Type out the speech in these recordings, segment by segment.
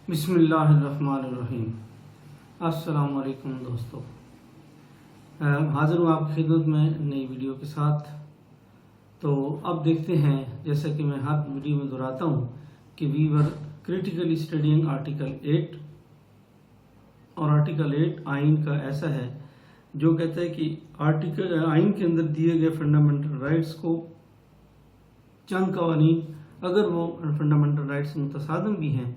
بسم اللہ الرحمن الرحیم۔ السلام علیکم دوستو، حاضر ہوں آپ کی خدمت میں نئی ویڈیو کے ساتھ۔ تو اب دیکھتے ہیں، جیسا کہ میں ہر ویڈیو میں دہراتا ہوں کہ وی ور کریٹیکلی اسٹڈیئنگ آرٹیکل 8، اور آرٹیکل 8 آئین کا ایسا ہے جو کہتا ہے کہ آئین کے اندر دیے گئے فنڈامنٹل رائٹس کو چند قوانین اگر وہ فنڈامنٹل رائٹس سے متصادم بھی ہیں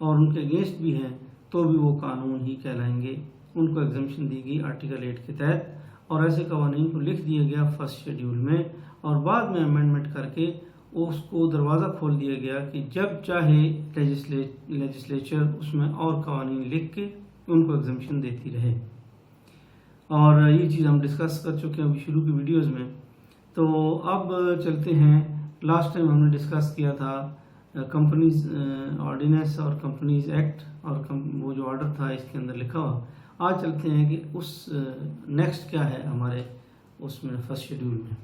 اور ان کے اگینسٹ بھی ہیں تو بھی وہ قانون ہی کہلائیں گے۔ ان کو ایگزمپشن دی گئی آرٹیکل 8 کے تحت، اور ایسے قوانین کو لکھ دیا گیا فرسٹ شیڈیول میں، اور بعد میں امینڈمنٹ کر کے اس کو دروازہ کھول دیا گیا کہ جب چاہے لیجسلیچر اس میں اور قوانین لکھ کے ان کو ایگزمپشن دیتی رہے۔ اور یہ چیز ہم ڈسکس کر چکے ہیں ابھی شروع کی ویڈیوز میں۔ تو اب چلتے ہیں، لاسٹ ٹائم ہم نے ڈسکس کیا تھا کمپنیز آرڈیننس اور کمپنیز ایکٹ، اور وہ جو آرڈر تھا اس کے اندر لکھا ہوا۔ آج چلتے ہیں کہ اس نیکسٹ کیا ہے ہمارے اس میں فرسٹ شیڈیول میں۔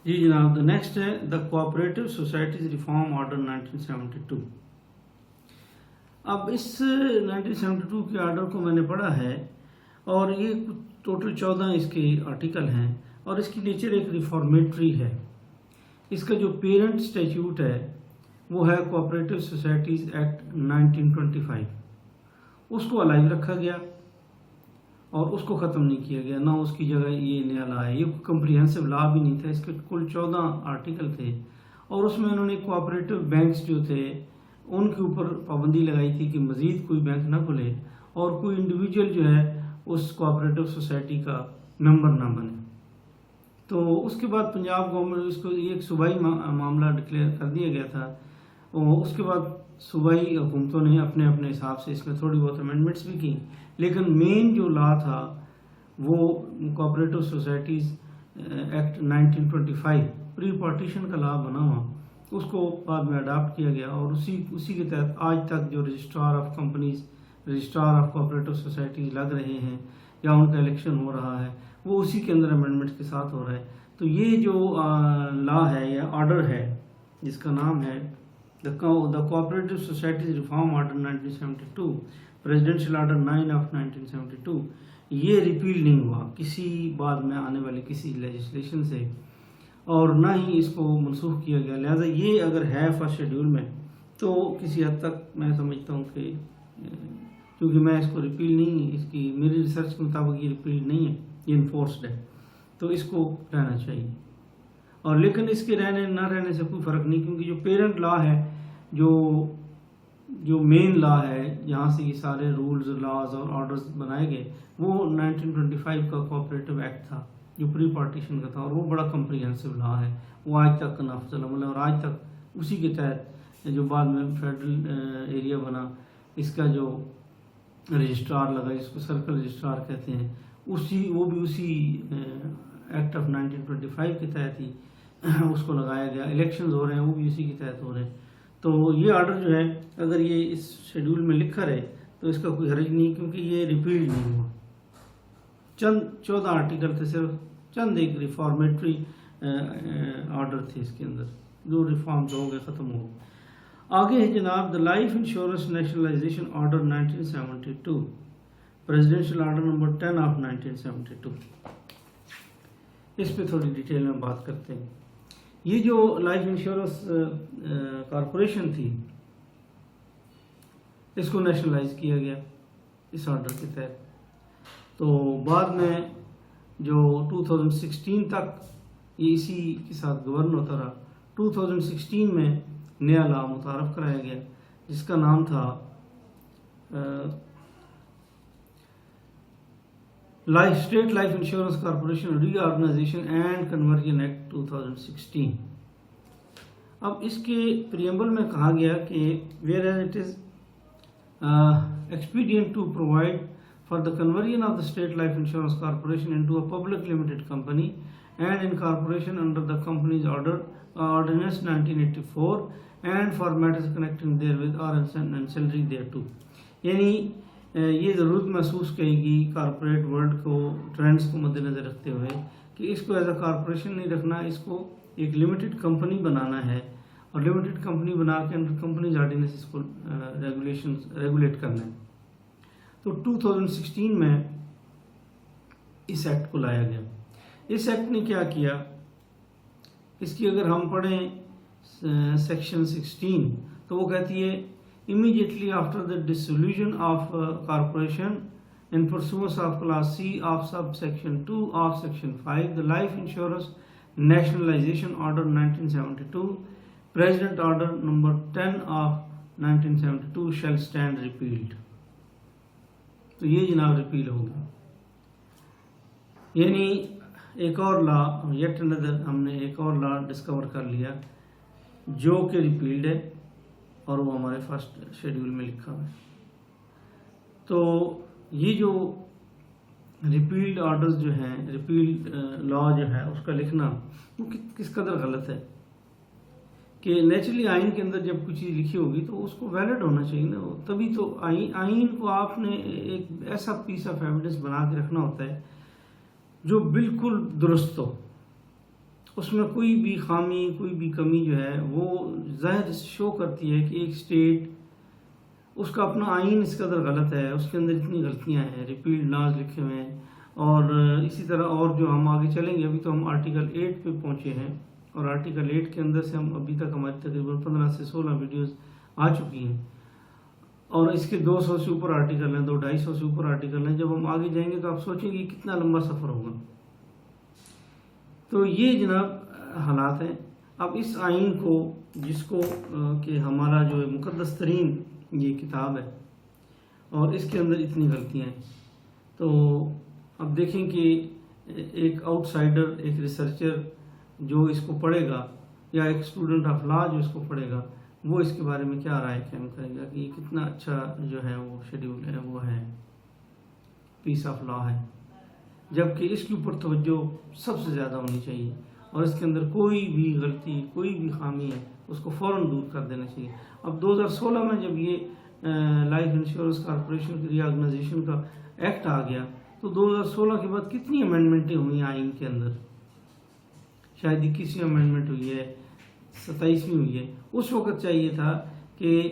جی جناب، دا نیکسٹ ہے the cooperative societies reform order 1972۔ اب اس 1972 کے آرڈر کو میں نے پڑھا ہے، اور یہ ٹوٹل 14 اس کے آرٹیکل ہیں، اور اس کی نیچر ایک ریفارمیٹری ہے۔ اس کا جو پیرنٹ اسٹیچیوٹ ہے وہ ہے کوآپریٹو سوسائٹیز ایکٹ 1925۔ اس کو الائیو رکھا گیا اور اس کو ختم نہیں کیا گیا، نہ اس کی جگہ یہ نیا لا ہے۔ یہ کمپریہنسو لا بھی نہیں تھا، اس کے کل 14 آرٹیکل تھے، اور اس میں انہوں نے کوآپریٹو بینکس جو تھے ان کے اوپر پابندی لگائی تھی کہ مزید کوئی بینک نہ کھلے اور کوئی انڈیویجول جو ہے اس کوآپریٹو سوسائٹی کا ممبر نہ بنے۔ تو اس کے بعد پنجاب گورنمنٹ اس کو ایک صوبائی معاملہ ڈکلیئر کر دیا گیا تھا، اور اس کے بعد صوبائی حکومتوں نے اپنے اپنے حساب سے اس میں تھوڑی بہت امینڈمنٹس بھی کی، لیکن مین جو لا تھا وہ cooperative societies act 1925 pre partition کا لا بنا ہوا، اس کو بعد میں اڈاپٹ کیا گیا، اور اسی کے تحت آج تک جو registrar of companies, registrar of cooperative societies لگ رہے ہیں یا ان کا الیکشن ہو رہا ہے وہ اسی کے اندر امینڈمنٹس کے ساتھ ہو رہا ہے۔ تو یہ جو لا ہے یا آرڈر ہے جس کا نام ہے the cooperative societies reform order 1972، presidential order 9 of 1972، یہ ریپیل نہیں ہوا کسی بعد میں آنے والی کسی لیجسلیشن سے، اور نہ ہی اس کو منسوخ کیا گیا۔ لہٰذا یہ اگر ہے فرسٹ شیڈیول میں تو کسی حد تک میں سمجھتا ہوں کہ کیونکہ میں اس کو ریپیل نہیں، اس کی میری ریسرچ کے مطابق یہ ریپیل نہیں ہے، یہ انفورسڈ ہے، تو اس کو رہنا چاہیے۔ اور لیکن اس کے رہنے نہ رہنے سے کوئی فرق نہیں، کیونکہ جو پیرنٹ لا ہے، جو مین لا ہے جہاں سے یہ سارے رولز، لاز اور آرڈرز بنائے گئے، وہ 1925 کا کوآپریٹو ایکٹ تھا جو پری پارٹیشن کا تھا، اور وہ بڑا کمپریہنسو لا ہے، وہ آج تک نافذ العمل ہے، اور آج تک اسی کے تحت جو بعد میں فیڈرل ایریا بنا، اس کا جو رجسٹرار لگا جس کو سرکل رجسٹرار کہتے ہیں، وہ بھی اسی ایکٹ آف 1925 کے تحت ہی اس کو لگایا گیا۔ الیکشنز ہو رہے ہیں وہ بھی اسی کے تحت ہو رہے ہیں۔ تو یہ آرڈر جو ہے اگر یہ اس شیڈیول میں لکھا رہے تو اس کا کوئی حرج نہیں، کیونکہ یہ ریپیل نہیں ہوا۔ چند 14 آرٹیکل تھے، صرف چند ایک ریفارمیٹری آرڈر تھے اس کے اندر، جو ریفارمز ہو گئے، ختم ہو گئے۔ آگے ہے جناب the life insurance nationalization order 1972، presidential order number 10 of 1972۔ اس پہ تھوڑی ڈیٹیل میں بات کرتے ہیں۔ یہ جو لائف انشورنس کارپوریشن تھی، اس کو نیشنلائز کیا گیا اس آرڈر کے تحت۔ تو بعد میں جو 2016 تک یہ اسی کے ساتھ گورن ہوتا رہا، 2016 میں نیا لا متعارف کرایا گیا جس کا نام تھا State Life Insurance Corporation re organization and conversion act 2016۔ اب اس کے پریمبل میں کہا گیا کہ whereas it is expedient to provide for the conversion of the State Life Insurance Corporation into a public limited company and incorporation under the Companies Ordinance 1984 and for matters connecting therewith or ancillary thereto، یعنی یہ ضرورت محسوس کرے گی corporate world کو trends کو مد نظر رکھتے ہوئے کہ اس کو ایز اے کارپوریشن نہیں رکھنا، اس کو ایک لمیٹڈ کمپنی بنانا ہے اور لمیٹڈ کمپنی بنا کے انڈر کمپنیز آرڈیننس اس کو ریگولیٹ کرنا ہے. تو 2016 میں اس ایکٹ کو لایا گیا. اس ایکٹ نے کیا کیا، اس کی اگر ہم پڑھیں سیکشن 16 تو وہ کہتی ہے immediately after the dissolution of corporation in pursuance of clause C of subsection 2 of section 5 the life insurance nationalization order 1972 president order number 10 of 1972 shall stand repealed. تو یہ جناب ریپیل ہوگا، یعنی ایک اور لا یٹ اندر ہم نے ایک اور لا ڈسکور کر لیا جو کہ ریپیلڈ ہے اور وہ ہمارے فرسٹ شیڈیول میں لکھا ہوا ہے. تو یہ جو ریپیلڈ آرڈرز جو ہیں، ریپیلڈ لا جو ہے اس کا لکھنا وہ کس قدر غلط ہے کہ نیچرلی آئین کے اندر جب کوئی چیز لکھی ہوگی تو اس کو ویلڈ ہونا چاہیے نا، تبھی تو آئین کو آپ نے ایک ایسا پیس آف ایویڈنس بنا کے رکھنا ہوتا ہے جو بالکل درست ہو، اس میں کوئی بھی خامی کوئی بھی کمی جو ہے وہ ظاہر شو کرتی ہے کہ ایک اسٹیٹ اس کا اپنا آئین اس قدر غلط ہے، اس کے اندر اتنی غلطیاں ہیں، ریپیلڈ لاز لکھے ہوئے ہیں. اور اسی طرح اور جو ہم آگے چلیں گے، ابھی تو ہم آرٹیکل 8 پہ پہنچے ہیں اور آرٹیکل 8 کے اندر سے ہم ابھی تک ہماری تقریباً 15 سے 16 ویڈیوز آ چکی ہیں اور اس کے 200 سے اوپر آرٹیکل ہیں، 200-250 سے اوپر آرٹیکل ہیں. جب ہم آگے جائیں گے تو آپ سوچیں گے کتنا لمبا سفر ہوگا. تو یہ جناب حالات ہیں. اب اس آئین کو جس کو کہ ہمارا جو مقدس ترین یہ کتاب ہے اور اس کے اندر اتنی غلطیاں ہیں، تو اب دیکھیں کہ ایک آؤٹ سائڈر، ایک ریسرچر جو اس کو پڑھے گا یا ایک اسٹوڈنٹ آف لا جو اس کو پڑھے گا وہ اس کے بارے میں کیا رائے قائم کرے گا کہ یہ کتنا اچھا جو ہے وہ شیڈیول ہے، وہ ہے پیس آف لا ہے، جبکہ اس کے اوپر توجہ سب سے زیادہ ہونی چاہیے اور اس کے اندر کوئی بھی غلطی کوئی بھی خامی ہے اس کو فوراً دور کر دینا چاہیے. اب 2016 میں جب یہ لائف انشورنس کارپوریشن کی ری آرگنائزیشن کا ایکٹ آ گیا تو 2016 کے بعد کتنی امینڈمنٹیں ہوئی آئین کے اندر، شاید 21ویں امینڈمنٹ ہوئی ہے، 27ویں ہوئی ہے. اس وقت چاہیے تھا کہ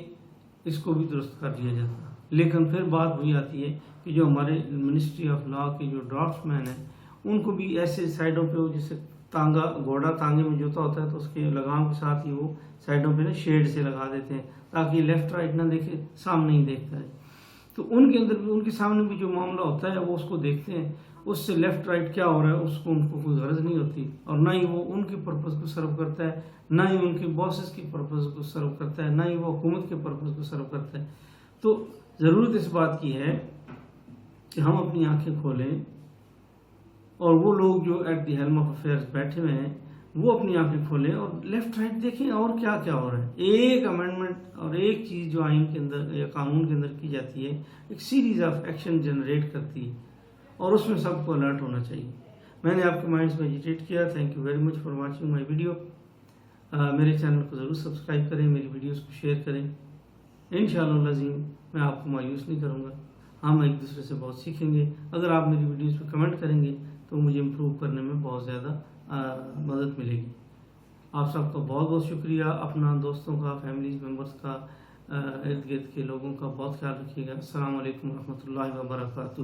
اس کو بھی درست کر دیا جاتا، لیکن پھر بات وہی آتی ہے کہ جو ہمارے منسٹری آف لا کے جو ڈرافٹ مین ہیں ان کو بھی ایسے سائڈوں پہ ہو جیسے تانگا گھوڑا تانگے میں جوتا ہوتا ہے تو اس کے لگام کے ساتھ ہی وہ سائڈوں پہ نا شیڈ سے لگا دیتے ہیں تاکہ لیفٹ رائٹ نہ دیکھے، سامنے ہی دیکھتا ہے. تو ان کے اندر بھی ان کے سامنے بھی جو معاملہ ہوتا ہے وہ اس کو دیکھتے ہیں، اس سے لیفٹ رائٹ کیا ہو رہا ہے اس کو ان کو کوئی غرض نہیں ہوتی اور نہ ہی وہ ان کے پرپز کو سرو کرتا ہے، نہ ہی ان کے باسز کی پرپز کو سرو کرتا ہے، نہ ہی وہ حکومت کے پرپز کو سرو کرتا ہے. تو ضرورت اس بات کی ہے کہ ہم اپنی آنکھیں کھولیں اور وہ لوگ جو at the helm of affairs بیٹھے ہوئے ہیں وہ اپنی آنکھیں کھولیں اور لیفٹ رائٹ دیکھیں اور کیا کیا ہو رہا ہے. ایک امینڈمنٹ اور ایک چیز جو آئین کے اندر یا قانون کے اندر کی جاتی ہے ایک سیریز آف ایکشن جنریٹ کرتی ہے اور اس میں سب کو الرٹ ہونا چاہیے. میں نے آپ کے مائنڈس میں ایجیٹیٹ کیا. Thank you very much for watching my video. میرے چینل کو ضرور سبسکرائب کریں، میری ویڈیوز کو شیئر کریں. انشاءاللہ العظیم میں آپ کو مایوس نہیں کروں گا، ہم ایک دوسرے سے بہت سیکھیں گے. اگر آپ میری ویڈیوز پہ کمنٹ کریں گے تو مجھے امپروو کرنے میں بہت زیادہ مدد ملے گی. آپ سب کا بہت بہت شکریہ. اپنا دوستوں کا، فیملیز ممبرس کا، ارد گرد کے لوگوں کا بہت خیال رکھیے گا. السلام علیکم ورحمۃ اللہ وبرکاتہ.